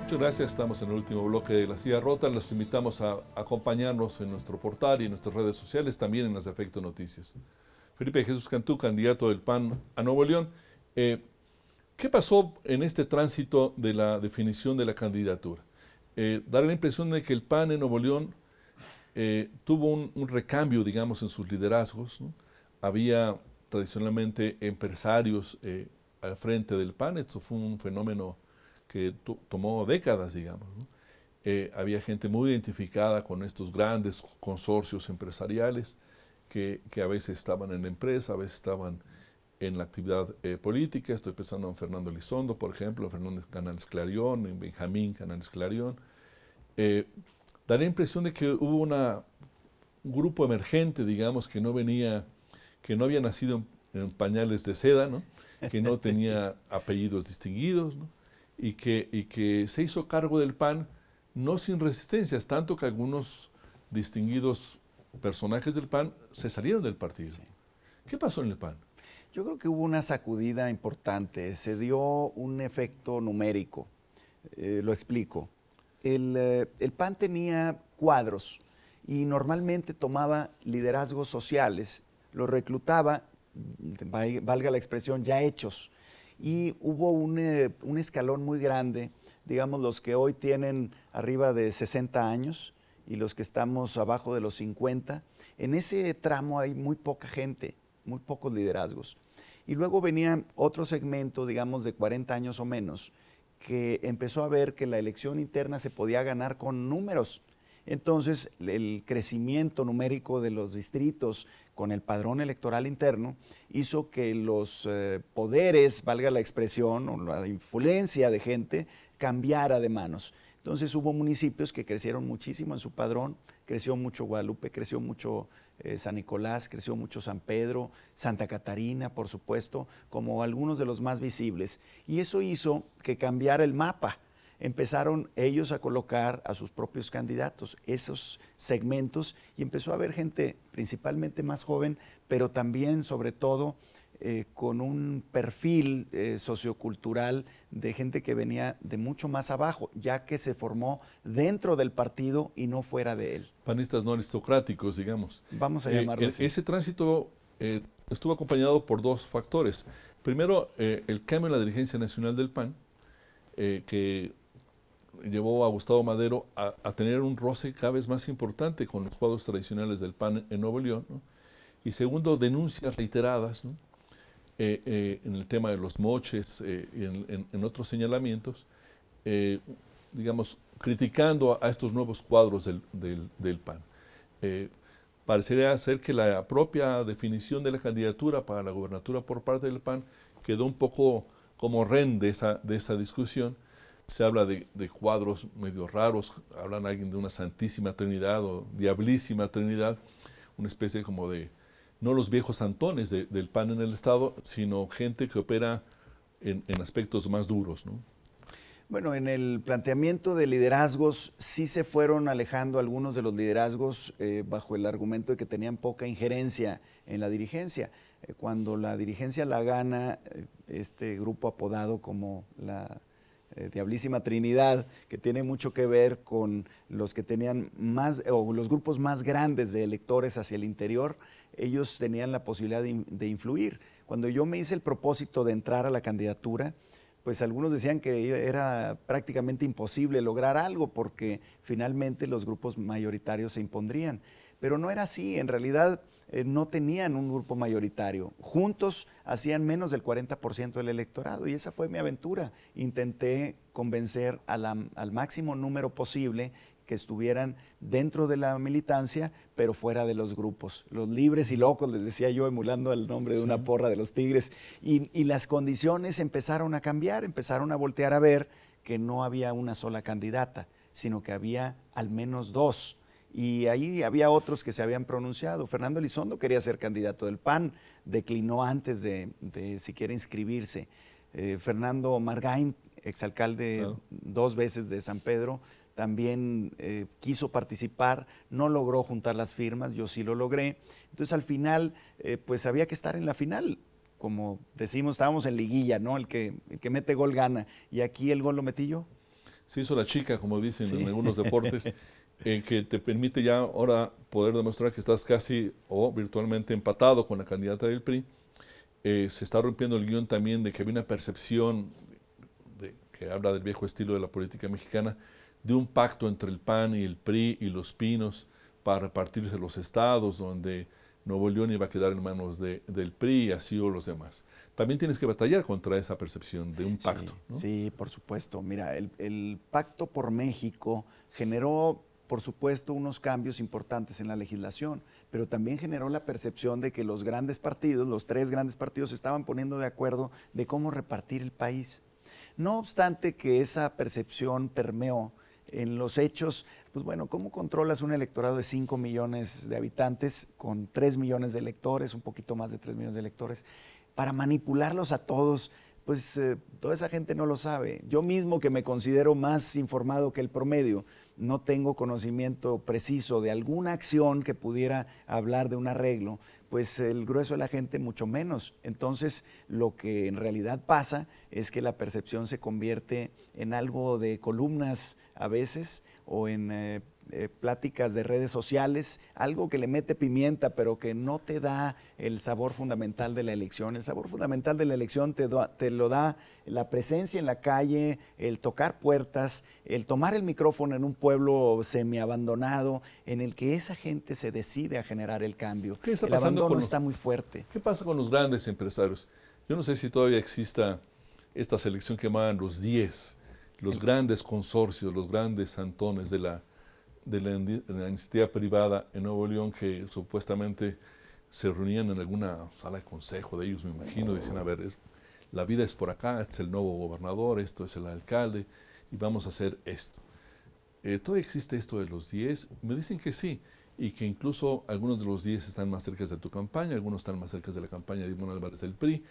Muchas gracias, estamos en el último bloque de La Silla Rota. Los invitamos a acompañarnos en nuestro portal y en nuestras redes sociales, también en las Efecto Noticias. Felipe Jesús Cantú, candidato del PAN a Nuevo León. ¿Qué pasó en este tránsito de la definición de la candidatura? Da la impresión de que el PAN en Nuevo León tuvo un recambio, digamos, en sus liderazgos, ¿no? Había tradicionalmente empresarios al frente del PAN. Esto fue un fenómeno que tomó décadas, digamos, ¿no? Había gente muy identificada con estos grandes consorcios empresariales que a veces estaban en la empresa, a veces estaban en la actividad política. Estoy pensando en Fernando Elizondo, por ejemplo, en Fernández Canales Clarión, en Benjamín Canales Clarión. Da la impresión de que hubo un grupo emergente, digamos, que no había nacido en pañales de seda, ¿no? Que no tenía apellidos distinguidos, ¿no? Y que se hizo cargo del PAN, no sin resistencias, tanto que algunos distinguidos personajes del PAN se salieron del partido. Sí. ¿Qué pasó en el PAN? Yo creo que hubo una sacudida importante, se dio un efecto numérico. Lo explico. El PAN tenía cuadros y normalmente tomaba liderazgos sociales, los reclutaba, valga la expresión, ya hechos. Y hubo un escalón muy grande, digamos los que hoy tienen arriba de 60 años y los que estamos abajo de los 50. En ese tramo hay muy poca gente, muy pocos liderazgos. Y luego venía otro segmento, digamos de 40 años o menos, que empezó a ver que la elección interna se podía ganar con números. Entonces, el crecimiento numérico de los distritos con el padrón electoral interno hizo que los poderes, valga la expresión, o la influencia de gente, cambiara de manos. Entonces hubo municipios que crecieron muchísimo en su padrón, creció mucho Guadalupe, creció mucho San Nicolás, creció mucho San Pedro, Santa Catarina, por supuesto, como algunos de los más visibles. Y eso hizo que cambiara el mapa. Empezaron ellos a colocar a sus propios candidatos, esos segmentos, y empezó a haber gente principalmente más joven, pero también, sobre todo, con un perfil sociocultural de gente que venía de mucho más abajo, ya que se formó dentro del partido y no fuera de él. Panistas no aristocráticos, digamos. Vamos a llamarlo así. Ese tránsito estuvo acompañado por dos factores. Primero, el cambio en la dirigencia nacional del PAN, que llevó a Gustavo Madero a tener un roce cada vez más importante con los cuadros tradicionales del PAN en Nuevo León, ¿no? Y segundo, denuncias reiteradas, ¿no? En el tema de los moches y en otros señalamientos, digamos, criticando a estos nuevos cuadros del PAN. Parecería ser que la propia definición de la candidatura para la gobernatura por parte del PAN quedó un poco como rehén de esa discusión. Se habla de cuadros medio raros, hablan alguien de una santísima trinidad o diablísima trinidad, una especie como de, no los viejos santones del PAN en el Estado, sino gente que opera en aspectos más duros, ¿no? Bueno, en el planteamiento de liderazgos sí se fueron alejando algunos de los liderazgos bajo el argumento de que tenían poca injerencia en la dirigencia. Cuando la dirigencia la gana este grupo apodado como la Diablísima Trinidad, que tiene mucho que ver con los que tenían más, o los grupos más grandes de electores hacia el interior, ellos tenían la posibilidad de influir. Cuando yo me hice el propósito de entrar a la candidatura, pues algunos decían que era prácticamente imposible lograr algo porque finalmente los grupos mayoritarios se impondrían. Pero no era así, en realidad no tenían un grupo mayoritario. Juntos hacían menos del 40% del electorado y esa fue mi aventura. Intenté convencer al máximo número posible que estuvieran dentro de la militancia, pero fuera de los grupos. Los libres y locos, les decía yo, emulando el nombre de una porra de los Tigres. Y las condiciones empezaron a cambiar, empezaron a voltear a ver que no había una sola candidata, sino que había al menos dos. Y ahí había otros que se habían pronunciado. Fernando Elizondo quería ser candidato del PAN, declinó antes de siquiera inscribirse. Fernando Margain, exalcalde dos veces de San Pedro, también quiso participar, no logró juntar las firmas, yo sí lo logré. Entonces al final, pues había que estar en la final. Como decimos, estábamos en liguilla, ¿no? El que mete gol gana. Y aquí el gol lo metí yo. se hizo la chica, como dicen Sí. en algunos deportes, que te permite ya ahora poder demostrar que estás casi o virtualmente empatado con la candidata del PRI. Se está rompiendo el guión también de que había una percepción que habla del viejo estilo de la política mexicana, de un pacto entre el PAN y el PRI y los Pinos para repartirse los estados, donde Nuevo León iba a quedar en manos del PRI, así o los demás. También tienes que batallar contra esa percepción de un pacto, Sí, ¿no? sí, por supuesto. Mira, el Pacto por México generó, por supuesto, unos cambios importantes en la legislación, pero también generó la percepción de que los grandes partidos, los tres grandes partidos, se estaban poniendo de acuerdo de cómo repartir el país. No obstante que esa percepción permeó en los hechos, pues bueno, ¿cómo controlas un electorado de 5 millones de habitantes con 3 millones de electores, un poquito más de 3 millones de electores, para manipularlos a todos? Pues toda esa gente no lo sabe. Yo mismo, que me considero más informado que el promedio, no tengo conocimiento preciso de alguna acción que pudiera hablar de un arreglo, pues el grueso de la gente mucho menos. Entonces, lo que en realidad pasa es que la percepción se convierte en algo de columnas a veces, o en pláticas de redes sociales, algo que le mete pimienta, pero que no te da el sabor fundamental de la elección. El sabor fundamental de la elección te lo da la presencia en la calle, el tocar puertas, el tomar el micrófono en un pueblo semiabandonado, en el que esa gente se decide a generar el cambio. ¿Qué está El pasando abandono con está muy fuerte. ¿Qué pasa con los grandes empresarios? Yo no sé si todavía exista esta selección que llaman los 10, los grandes consorcios, los grandes santones de la iniciativa privada en Nuevo León, que supuestamente se reunían en alguna sala de consejo de ellos, me imagino, dicen, a ver, la vida es por acá, este es el nuevo gobernador, esto es el alcalde, y vamos a hacer esto. ¿Todavía existe esto de los 10? Me dicen que sí, y que incluso algunos de los 10 están más cerca de tu campaña, algunos están más cerca de la campaña de Ivonne Álvarez del PRI,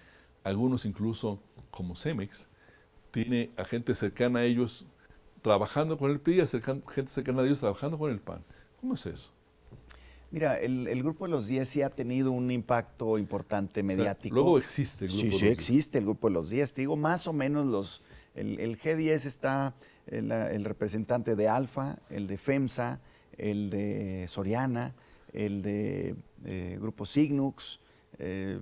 algunos incluso, como Cemex, tiene a gente cercana a ellos trabajando con el PRI, gente cercana a ellos trabajando con el PAN. ¿Cómo es eso? Mira, el Grupo de los 10 sí ha tenido un impacto importante mediático. O sea, luego existe el Grupo de los 10. Sí, existe el Grupo de los 10. Te digo, más o menos el G10 está el representante de Alfa, el de FEMSA, el de Soriana, el de Grupo Signux, de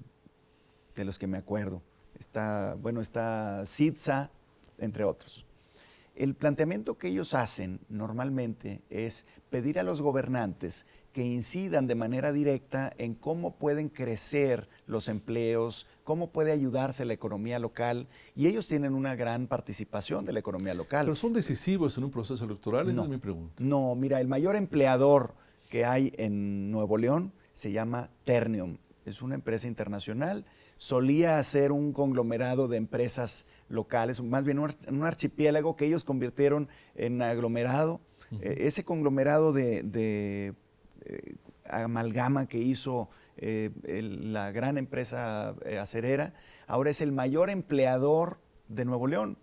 los que me acuerdo. Está CITSA, entre otros. El planteamiento que ellos hacen normalmente es pedir a los gobernantes que incidan de manera directa en cómo pueden crecer los empleos, cómo puede ayudarse la economía local, y ellos tienen una gran participación de la economía local. ¿Pero son decisivos en un proceso electoral? Esa es mi pregunta. No, mira, el mayor empleador que hay en Nuevo León se llama Ternium. Es una empresa internacional, solía ser un conglomerado de empresas locales, más bien un archipiélago que ellos convirtieron en aglomerado. Ese conglomerado de amalgama que hizo la gran empresa acerera, ahora es el mayor empleador de Nuevo León,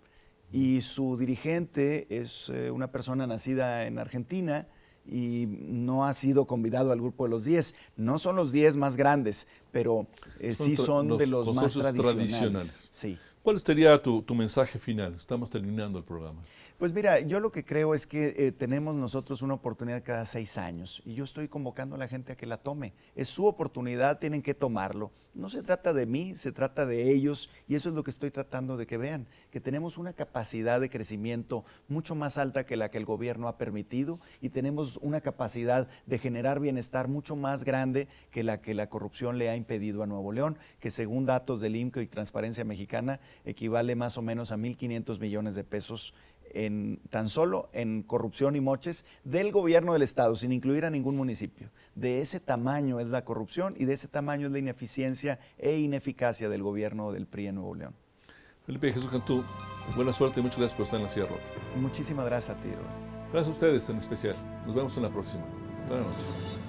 y su dirigente es una persona nacida en Argentina y no ha sido convidado al Grupo de los 10. No son los 10 más grandes, pero sí son de los más tradicionales. Sí. ¿Cuál sería tu mensaje final? Estamos terminando el programa. Pues mira, yo lo que creo es que tenemos nosotros una oportunidad cada 6 años, y yo estoy convocando a la gente a que la tome. Es su oportunidad, tienen que tomarlo. No se trata de mí, se trata de ellos, y eso es lo que estoy tratando de que vean, que tenemos una capacidad de crecimiento mucho más alta que la que el gobierno ha permitido, y tenemos una capacidad de generar bienestar mucho más grande que la corrupción le ha impedido a Nuevo León, que según datos del INCO y Transparencia Mexicana equivale más o menos a 1,500 millones de pesos tan solo en corrupción y moches del gobierno del estado, sin incluir a ningún municipio. De ese tamaño es la corrupción, y de ese tamaño es la ineficiencia e ineficacia del gobierno del PRI en Nuevo León. Felipe Jesús Cantú, buena suerte y muchas gracias por estar en la Silla Rota. Muchísimas gracias a ti, Robert. Gracias a ustedes en especial. Nos vemos en la próxima. Buenas noches.